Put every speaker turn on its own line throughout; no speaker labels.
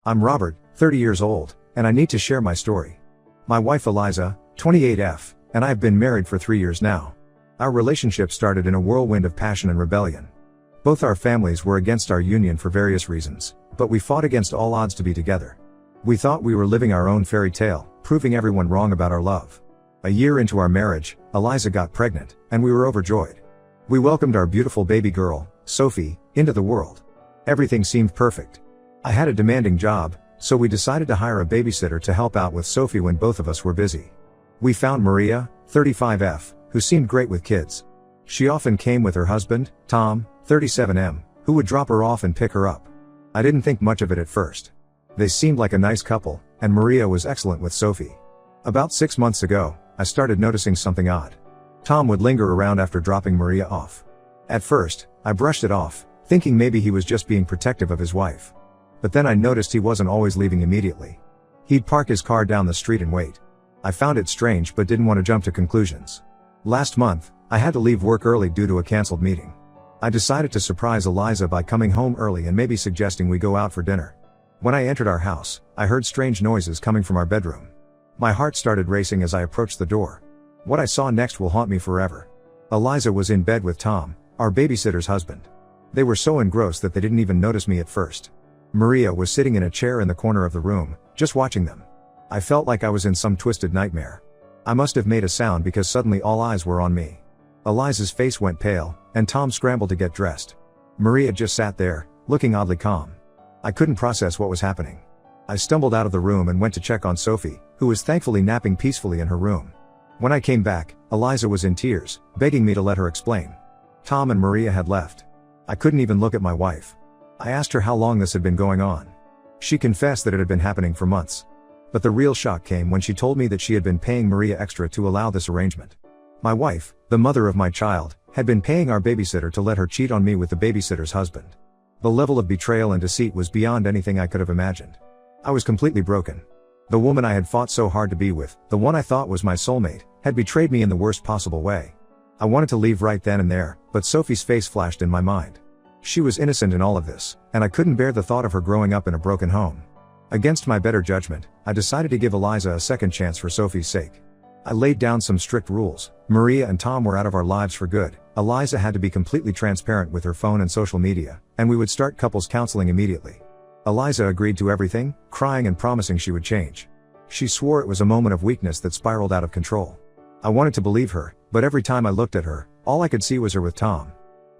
I'm Robert, 30 years old, and I need to share my story. My wife Eliza, 28F, and I have been married for 3 years now. Our relationship started in a whirlwind of passion and rebellion. Both our families were against our union for various reasons, but we fought against all odds to be together. We thought we were living our own fairy tale, proving everyone wrong about our love. A year into our marriage, Eliza got pregnant, and we were overjoyed. We welcomed our beautiful baby girl, Sophie, into the world. Everything seemed perfect. I had a demanding job, so we decided to hire a babysitter to help out with Sophie when both of us were busy. We found Maria, 35F, who seemed great with kids. She often came with her husband, Tom, 37M, who would drop her off and pick her up. I didn't think much of it at first. They seemed like a nice couple, and Maria was excellent with Sophie. About 6 months ago, I started noticing something odd. Tom would linger around after dropping Maria off. At first, I brushed it off, thinking maybe he was just being protective of his wife. But then I noticed he wasn't always leaving immediately. He'd park his car down the street and wait. I found it strange but didn't want to jump to conclusions. Last month, I had to leave work early due to a cancelled meeting. I decided to surprise Eliza by coming home early and maybe suggesting we go out for dinner. When I entered our house, I heard strange noises coming from our bedroom. My heart started racing as I approached the door. What I saw next will haunt me forever. Eliza was in bed with Tom, our babysitter's husband. They were so engrossed that they didn't even notice me at first. Maria was sitting in a chair in the corner of the room, just watching them. I felt like I was in some twisted nightmare. I must have made a sound because suddenly all eyes were on me. Eliza's face went pale, and Tom scrambled to get dressed. Maria just sat there, looking oddly calm. I couldn't process what was happening. I stumbled out of the room and went to check on Sophie, who was thankfully napping peacefully in her room. When I came back, Eliza was in tears, begging me to let her explain. Tom and Maria had left. I couldn't even look at my wife. I asked her how long this had been going on. She confessed that it had been happening for months. But the real shock came when she told me that she had been paying Maria extra to allow this arrangement. My wife, the mother of my child, had been paying our babysitter to let her cheat on me with the babysitter's husband. The level of betrayal and deceit was beyond anything I could have imagined. I was completely broken. The woman I had fought so hard to be with, the one I thought was my soulmate, had betrayed me in the worst possible way. I wanted to leave right then and there, but Sophie's face flashed in my mind. She was innocent in all of this, and I couldn't bear the thought of her growing up in a broken home. Against my better judgment, I decided to give Eliza a second chance for Sophie's sake. I laid down some strict rules. Maria and Tom were out of our lives for good. Eliza had to be completely transparent with her phone and social media, and we would start couples counseling immediately. Eliza agreed to everything, crying and promising she would change. She swore it was a moment of weakness that spiraled out of control. I wanted to believe her, but every time I looked at her, all I could see was her with Tom.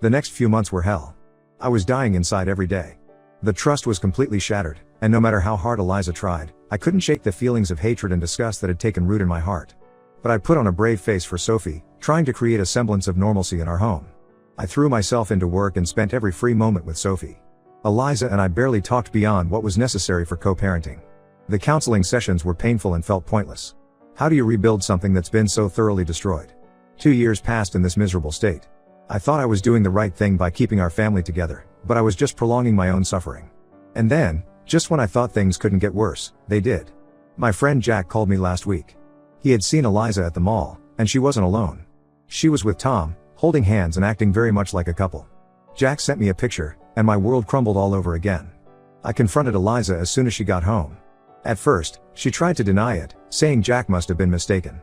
The next few months were hell. I was dying inside every day. The trust was completely shattered, and no matter how hard Eliza tried, I couldn't shake the feelings of hatred and disgust that had taken root in my heart. But I put on a brave face for Sophie, trying to create a semblance of normalcy in our home. I threw myself into work and spent every free moment with Sophie. Eliza and I barely talked beyond what was necessary for co-parenting. The counseling sessions were painful and felt pointless. How do you rebuild something that's been so thoroughly destroyed? 2 years passed in this miserable state. I thought I was doing the right thing by keeping our family together, but I was just prolonging my own suffering. And then, just when I thought things couldn't get worse, they did. My friend Jack called me last week. He had seen Eliza at the mall, and she wasn't alone. She was with Tom, holding hands and acting very much like a couple. Jack sent me a picture, and my world crumbled all over again. I confronted Eliza as soon as she got home. At first, she tried to deny it, saying Jack must have been mistaken.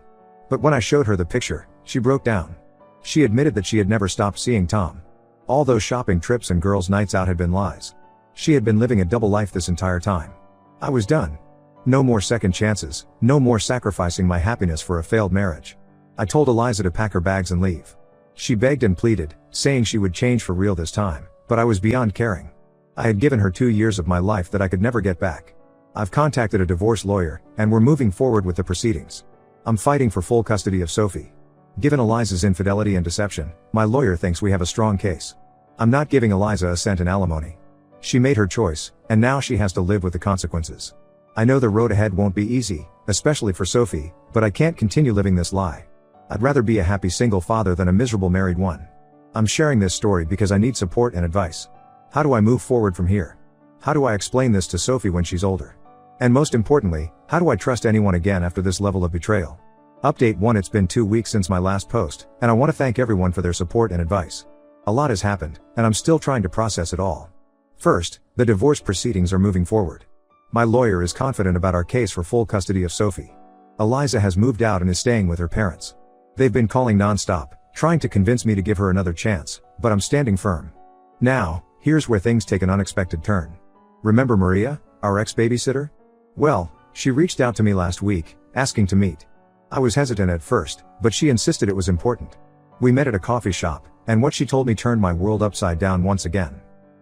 But when I showed her the picture, she broke down. She admitted that she had never stopped seeing Tom. All those shopping trips and girls' nights out had been lies. She had been living a double life this entire time. I was done. No more second chances, no more sacrificing my happiness for a failed marriage. I told Eliza to pack her bags and leave. She begged and pleaded, saying she would change for real this time, but I was beyond caring. I had given her 2 years of my life that I could never get back. I've contacted a divorce lawyer, and we're moving forward with the proceedings. I'm fighting for full custody of Sophie. Given Eliza's infidelity and deception, my lawyer thinks we have a strong case. I'm not giving Eliza a cent in alimony. She made her choice, and now she has to live with the consequences. I know the road ahead won't be easy, especially for Sophie, but I can't continue living this lie. I'd rather be a happy single father than a miserable married one. I'm sharing this story because I need support and advice. How do I move forward from here? How do I explain this to Sophie when she's older? And most importantly, how do I trust anyone again after this level of betrayal? Update 1: It's been 2 weeks since my last post, and I want to thank everyone for their support and advice. A lot has happened, and I'm still trying to process it all. First, the divorce proceedings are moving forward. My lawyer is confident about our case for full custody of Sophie. Eliza has moved out and is staying with her parents. They've been calling non-stop, trying to convince me to give her another chance, but I'm standing firm. Now, here's where things take an unexpected turn. Remember Maria, our ex-babysitter? Well, she reached out to me last week, asking to meet. I was hesitant at first, but she insisted it was important. We met at a coffee shop, and what she told me turned my world upside down once again.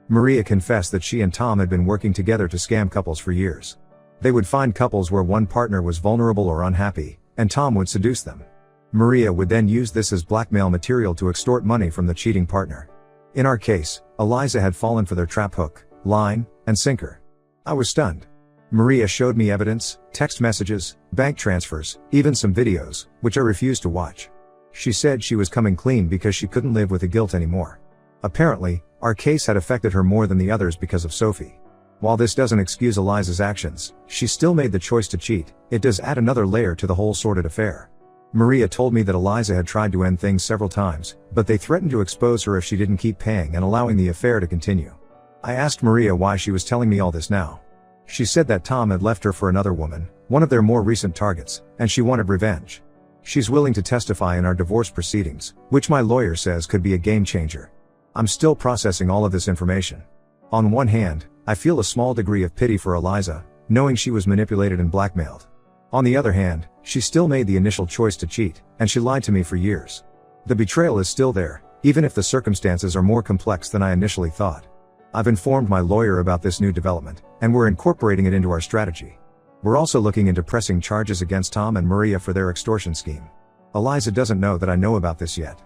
Maria confessed that she and Tom had been working together to scam couples for years. They would find couples where one partner was vulnerable or unhappy, and Tom would seduce them. Maria would then use this as blackmail material to extort money from the cheating partner. In our case, Eliza had fallen for their trap hook, line, and sinker. I was stunned. Maria showed me evidence, text messages, bank transfers, even some videos, which I refused to watch. She said she was coming clean because she couldn't live with the guilt anymore. Apparently, our case had affected her more than the others because of Sophie. While this doesn't excuse Eliza's actions, she still made the choice to cheat. It does add another layer to the whole sordid affair. Maria told me that Eliza had tried to end things several times, but they threatened to expose her if she didn't keep paying and allowing the affair to continue. I asked Maria why she was telling me all this now. She said that Tom had left her for another woman, one of their more recent targets, and she wanted revenge. She's willing to testify in our divorce proceedings, which my lawyer says could be a game changer. I'm still processing all of this information. On one hand, I feel a small degree of pity for Eliza, knowing she was manipulated and blackmailed. On the other hand, she still made the initial choice to cheat, and she lied to me for years. The betrayal is still there, even if the circumstances are more complex than I initially thought. I've informed my lawyer about this new development, and we're incorporating it into our strategy. We're also looking into pressing charges against Tom and Maria for their extortion scheme. Eliza doesn't know that I know about this yet.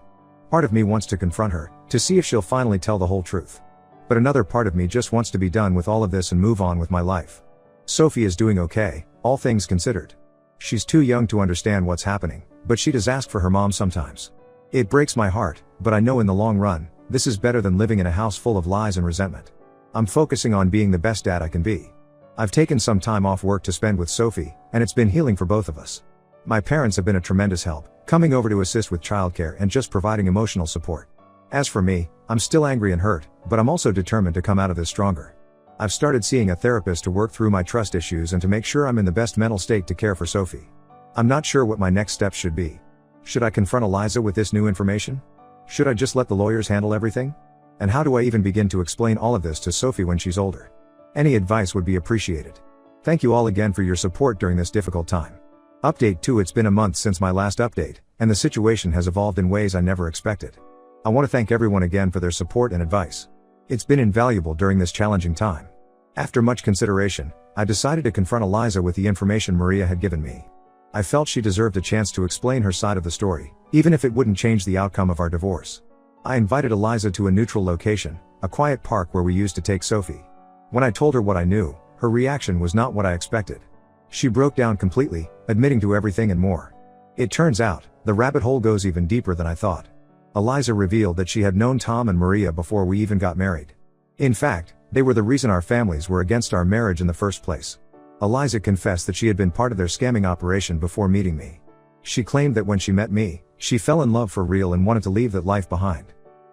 Part of me wants to confront her, to see if she'll finally tell the whole truth. But another part of me just wants to be done with all of this and move on with my life. Sophie is doing okay, all things considered. She's too young to understand what's happening, but she does ask for her mom sometimes. It breaks my heart, but I know in the long run, this is better than living in a house full of lies and resentment. I'm focusing on being the best dad I can be. I've taken some time off work to spend with Sophie, and it's been healing for both of us. My parents have been a tremendous help, coming over to assist with childcare and just providing emotional support. As for me, I'm still angry and hurt, but I'm also determined to come out of this stronger. I've started seeing a therapist to work through my trust issues and to make sure I'm in the best mental state to care for Sophie. I'm not sure what my next steps should be. Should I confront Eliza with this new information? Should I just let the lawyers handle everything? And how do I even begin to explain all of this to Sophie when she's older? Any advice would be appreciated. Thank you all again for your support during this difficult time. Update 2: It's been a month since my last update, and the situation has evolved in ways I never expected. I want to thank everyone again for their support and advice. It's been invaluable during this challenging time. After much consideration, I decided to confront Eliza with the information Maria had given me. I felt she deserved a chance to explain her side of the story, even if it wouldn't change the outcome of our divorce. I invited Eliza to a neutral location, a quiet park where we used to take Sophie. When I told her what I knew, her reaction was not what I expected. She broke down completely, admitting to everything and more. It turns out, the rabbit hole goes even deeper than I thought. Eliza revealed that she had known Tom and Maria before we even got married. In fact, they were the reason our families were against our marriage in the first place. Eliza confessed that she had been part of their scamming operation before meeting me. She claimed that when she met me, she fell in love for real and wanted to leave that life behind.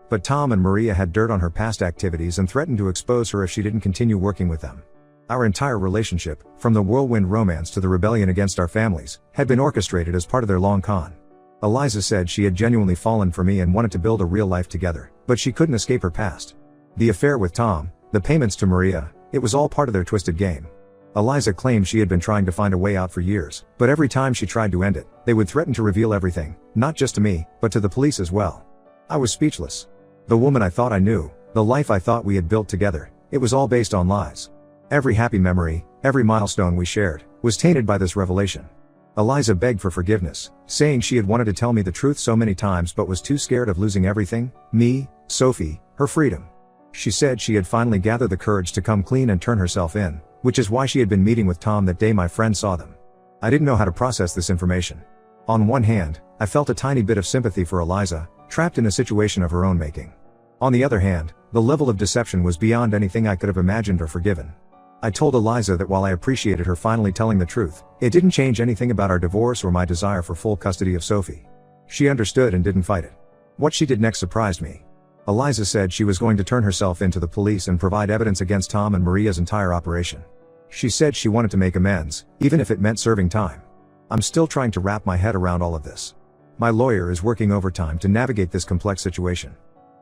But Tom and Maria had dirt on her past activities and threatened to expose her if she didn't continue working with them. Our entire relationship, from the whirlwind romance to the rebellion against our families, had been orchestrated as part of their long con. Eliza said she had genuinely fallen for me and wanted to build a real life together, but she couldn't escape her past. The affair with Tom, the payments to Maria, it was all part of their twisted game. Eliza claimed she had been trying to find a way out for years, but every time she tried to end it, they would threaten to reveal everything, not just to me, but to the police as well. I was speechless. The woman I thought I knew, the life I thought we had built together, it was all based on lies. Every happy memory, every milestone we shared, was tainted by this revelation. Eliza begged for forgiveness, saying she had wanted to tell me the truth so many times but was too scared of losing everything, me, Sophie, her freedom. She said she had finally gathered the courage to come clean and turn herself in, which is why she had been meeting with Tom that day my friend saw them. I didn't know how to process this information. On one hand, I felt a tiny bit of sympathy for Eliza, trapped in a situation of her own making. On the other hand, the level of deception was beyond anything I could have imagined or forgiven. I told Eliza that while I appreciated her finally telling the truth, it didn't change anything about our divorce or my desire for full custody of Sophie. She understood and didn't fight it. What she did next surprised me. Eliza said she was going to turn herself in to the police and provide evidence against Tom and Maria's entire operation. She said she wanted to make amends, even if it meant serving time. I'm still trying to wrap my head around all of this. My lawyer is working overtime to navigate this complex situation.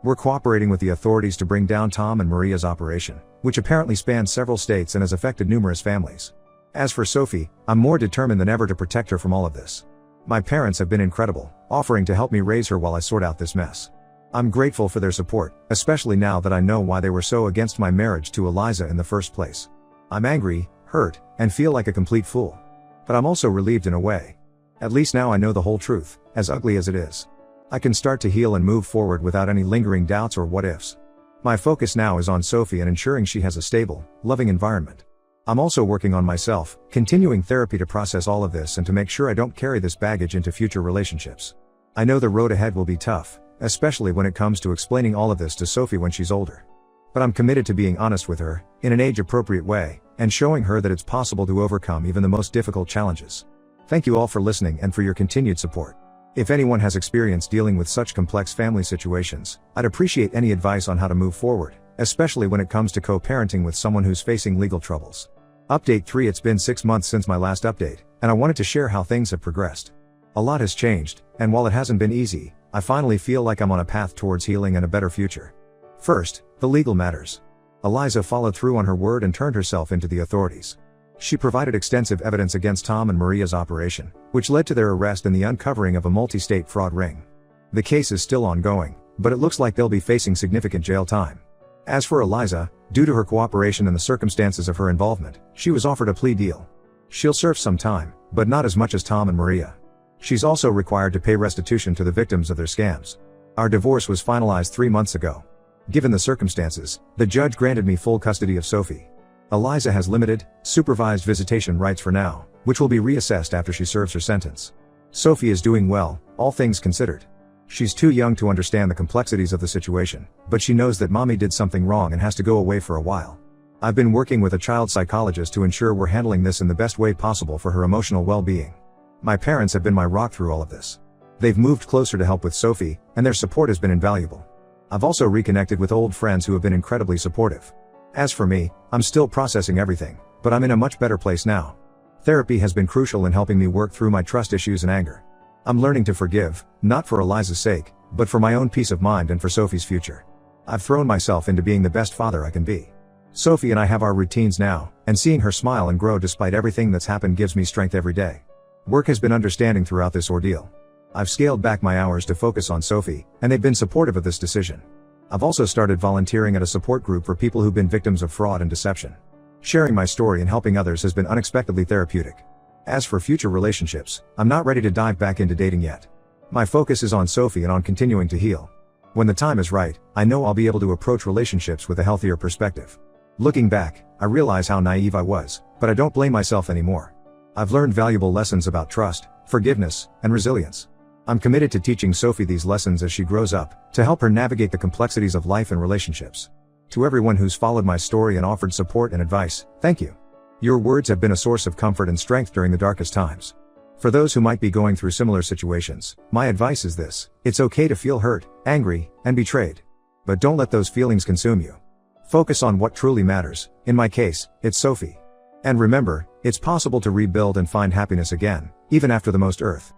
We're cooperating with the authorities to bring down Tom and Maria's operation, which apparently spans several states and has affected numerous families. As for Sophie, I'm more determined than ever to protect her from all of this. My parents have been incredible, offering to help me raise her while I sort out this mess. I'm grateful for their support, especially now that I know why they were so against my marriage to Eliza in the first place. I'm angry, hurt, and feel like a complete fool. But I'm also relieved in a way. At least now I know the whole truth, as ugly as it is. I can start to heal and move forward without any lingering doubts or what-ifs. My focus now is on Sophie and ensuring she has a stable, loving environment. I'm also working on myself, continuing therapy to process all of this and to make sure I don't carry this baggage into future relationships. I know the road ahead will be tough, especially when it comes to explaining all of this to Sophie when she's older. But I'm committed to being honest with her, in an age-appropriate way, and showing her that it's possible to overcome even the most difficult challenges. Thank you all for listening and for your continued support. If anyone has experience dealing with such complex family situations, I'd appreciate any advice on how to move forward, especially when it comes to co-parenting with someone who's facing legal troubles. Update 3: It's been 6 months since my last update, and I wanted to share how things have progressed. A lot has changed, and while it hasn't been easy, I finally feel like I'm on a path towards healing and a better future. First, the legal matters. Eliza followed through on her word and turned herself into the authorities. She provided extensive evidence against Tom and Maria's operation, which led to their arrest and the uncovering of a multi-state fraud ring. The case is still ongoing, but it looks like they'll be facing significant jail time. As for Eliza, due to her cooperation and the circumstances of her involvement, she was offered a plea deal. She'll serve some time, but not as much as Tom and Maria. She's also required to pay restitution to the victims of their scams. Our divorce was finalized 3 months ago. Given the circumstances, the judge granted me full custody of Sophie. Eliza has limited, supervised visitation rights for now, which will be reassessed after she serves her sentence. Sophie is doing well, all things considered. She's too young to understand the complexities of the situation, but she knows that mommy did something wrong and has to go away for a while. I've been working with a child psychologist to ensure we're handling this in the best way possible for her emotional well-being. My parents have been my rock through all of this. They've moved closer to help with Sophie, and their support has been invaluable. I've also reconnected with old friends who have been incredibly supportive. As for me, I'm still processing everything, but I'm in a much better place now. Therapy has been crucial in helping me work through my trust issues and anger. I'm learning to forgive, not for Eliza's sake, but for my own peace of mind and for Sophie's future. I've thrown myself into being the best father I can be. Sophie and I have our routines now, and seeing her smile and grow despite everything that's happened gives me strength every day. Work has been understanding throughout this ordeal. I've scaled back my hours to focus on Sophie, and they've been supportive of this decision. I've also started volunteering at a support group for people who've been victims of fraud and deception. Sharing my story and helping others has been unexpectedly therapeutic. As for future relationships, I'm not ready to dive back into dating yet. My focus is on Sophie and on continuing to heal. When the time is right, I know I'll be able to approach relationships with a healthier perspective. Looking back, I realize how naive I was, but I don't blame myself anymore. I've learned valuable lessons about trust, forgiveness, and resilience. I'm committed to teaching Sophie these lessons as she grows up, to help her navigate the complexities of life and relationships. To everyone who's followed my story and offered support and advice, thank you. Your words have been a source of comfort and strength during the darkest times. For those who might be going through similar situations, my advice is this: it's okay to feel hurt, angry, and betrayed. But don't let those feelings consume you. Focus on what truly matters. In my case, it's Sophie. And remember, it's possible to rebuild and find happiness again, even after the most earth